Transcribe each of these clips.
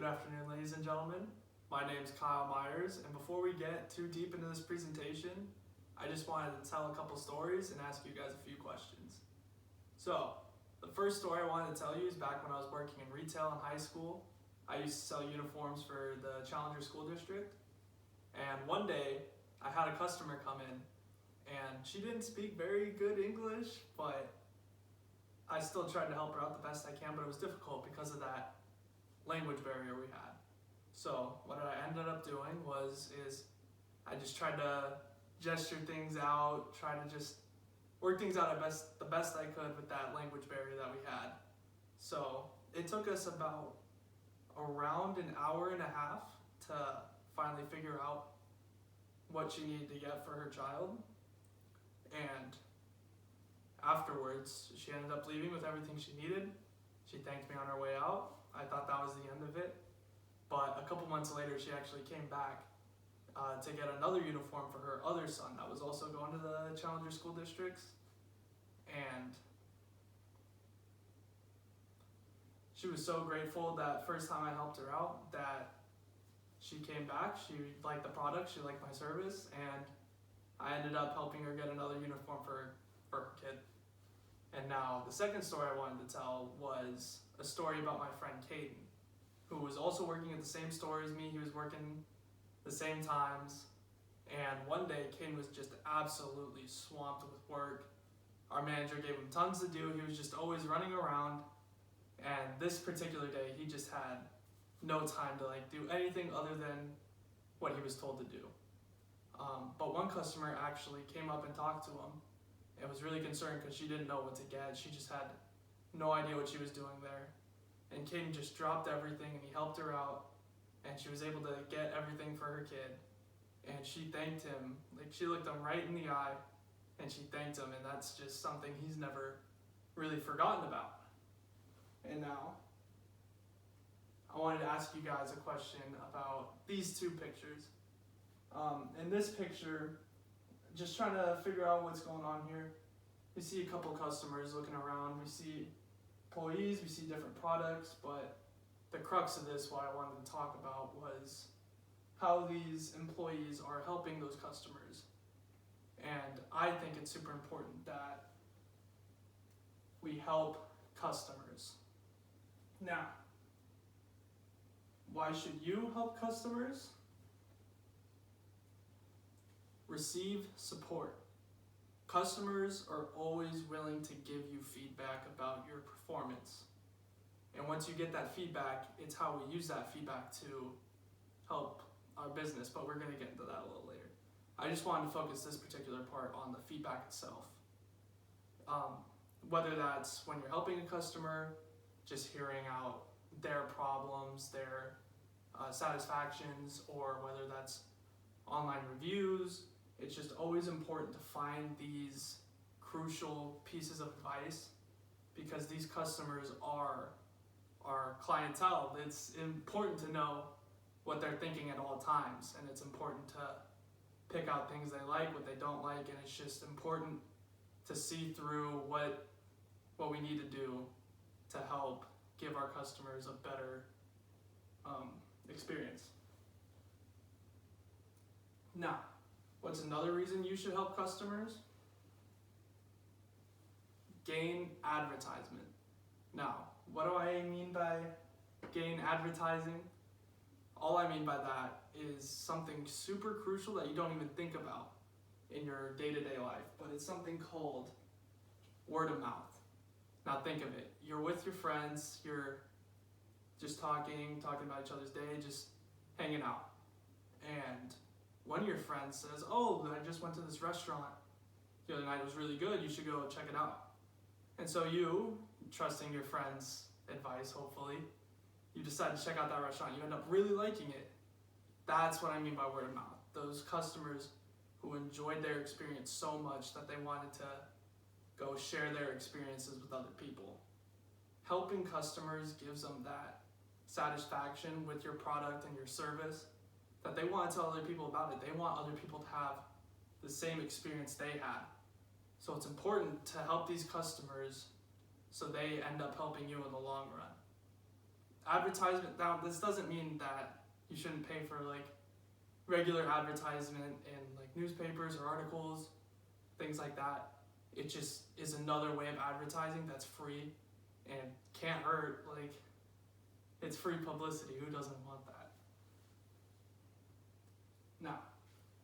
Good afternoon, ladies and gentlemen. My name is Kyle Myers, and before we get too deep into this presentation, I just wanted to tell a couple stories and ask you guys a few questions. So, the first story I wanted to tell you is back when I was working in retail in high school. I used to sell uniforms for the Challenger School District, and one day I had a customer come in, and she didn't speak very good English, but I still tried to help her out the best I can, but it was difficult because of that language barrier we had. So what I ended up doing is I just tried to gesture things out, try to just work things out the best I could with that language barrier that we had. So it took us about around an hour and a half to finally figure out what she needed to get for her child. And afterwards, she ended up leaving with everything she needed. She thanked me on her way out. I thought that was the end of it. But a couple months later, she actually came back to get another uniform for her other son that was also going to the Challenger School Districts. And she was so grateful that first time I helped her out that she came back. She liked the product, she liked my service, and I ended up helping her get another uniform for her kid. And now the second story I wanted to tell was a story about my friend Caden, who was also working at the same store as me. He was working the same times, and one day Caden was just absolutely swamped with work. Our manager gave him tons to do. He was just always running around, and this particular day he just had no time to do anything other than what he was told to do. But one customer actually came up and talked to him and was really concerned because she didn't know what to get. She just had no idea what she was doing there. And Caden just dropped everything and he helped her out, and she was able to get everything for her kid. And she thanked him, she looked him right in the eye and she thanked him, and that's just something he's never really forgotten about. And now, I wanted to ask you guys a question about these two pictures. In this picture, just trying to figure out what's going on here. We see a couple customers looking around, we see employees, we see different products, but the crux of this, what I wanted to talk about, was how these employees are helping those customers. And I think it's super important that we help customers. Now, why should you help customers? Receive support. Customers are always willing to give you feedback about your performance. And once you get that feedback, it's how we use that feedback to help our business, but we're going to get into that a little later. I just wanted to focus this particular part on the feedback itself. Whether that's when you're helping a customer, just hearing out their problems, their satisfactions, or whether that's online reviews, it's just always important to find these crucial pieces of advice, because these customers are our clientele. It's important to know what they're thinking at all times, and it's important to pick out things they like, what they don't like, and it's just important to see through what we need to do to help give our customers a better experience. Now, what's another reason you should help customers? Gain advertisement. Now, what do I mean by gain advertising? All I mean by that is something super crucial that you don't even think about in your day-to-day life, but it's something called word of mouth. Now think of it. You're with your friends, you're just talking about each other's day, just hanging out. And one of your friends says, "Oh, I just went to this restaurant the other night, it was really good, you should go check it out." And so you, trusting your friend's advice, hopefully, you decide to check out that restaurant, you end up really liking it. That's what I mean by word of mouth. Those customers who enjoyed their experience so much that they wanted to go share their experiences with other people. Helping customers gives them that satisfaction with your product and your service, that they want to tell other people about it. They want other people to have the same experience they had. So it's important to help these customers so they end up helping you in the long run. advertisement. Now, this doesn't mean that you shouldn't pay for like regular advertisement in like newspapers or articles, things like that. It just is another way of advertising that's free and can't hurt. Like, it's free publicity. Who doesn't want that? Now,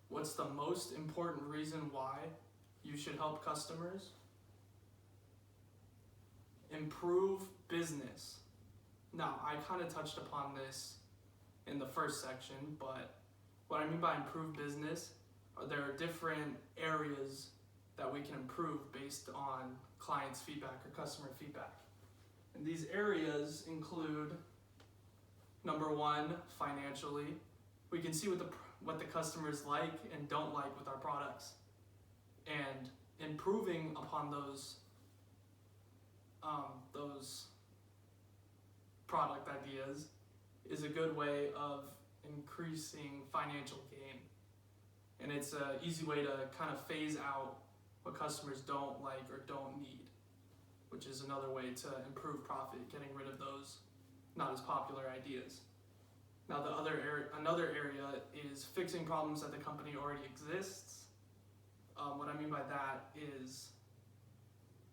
what's the most important reason why you should help customers? Improve business. Now, I kind of touched upon this in the first section, but what I mean by improve business there are different areas that we can improve based on clients' feedback or customer feedback. And these areas include, number one, financially. We can see what the customers like and don't like with our products, and improving upon those product ideas is a good way of increasing financial gain. And it's an easy way to kind of phase out what customers don't like or don't need, which is another way to improve profit, getting rid of those not as popular ideas. Now, another area is fixing problems that the company already exists. What I mean by that is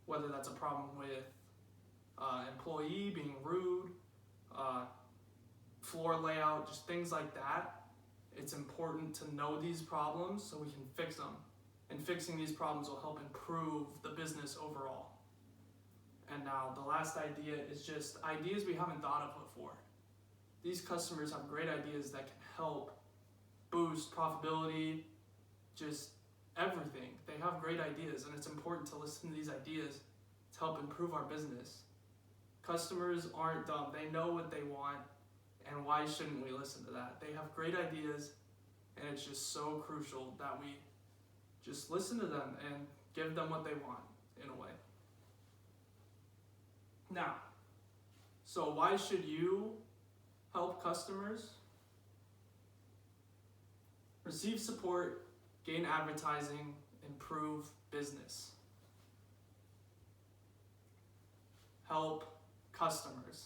whether that's a problem with employee being rude, floor layout, just things like that. It's important to know these problems so we can fix them. And fixing these problems will help improve the business overall. And now the last idea is just ideas we haven't thought of before. These customers have great ideas that can help boost profitability, just everything. They have great ideas, and it's important to listen to these ideas to help improve our business. Customers aren't dumb. They know what they want, and why shouldn't we listen to that? They have great ideas, and it's just so crucial that we just listen to them and give them what they want, in a way. Now, so why should you help customers? Receive support, gain advertising, improve business. Help customers.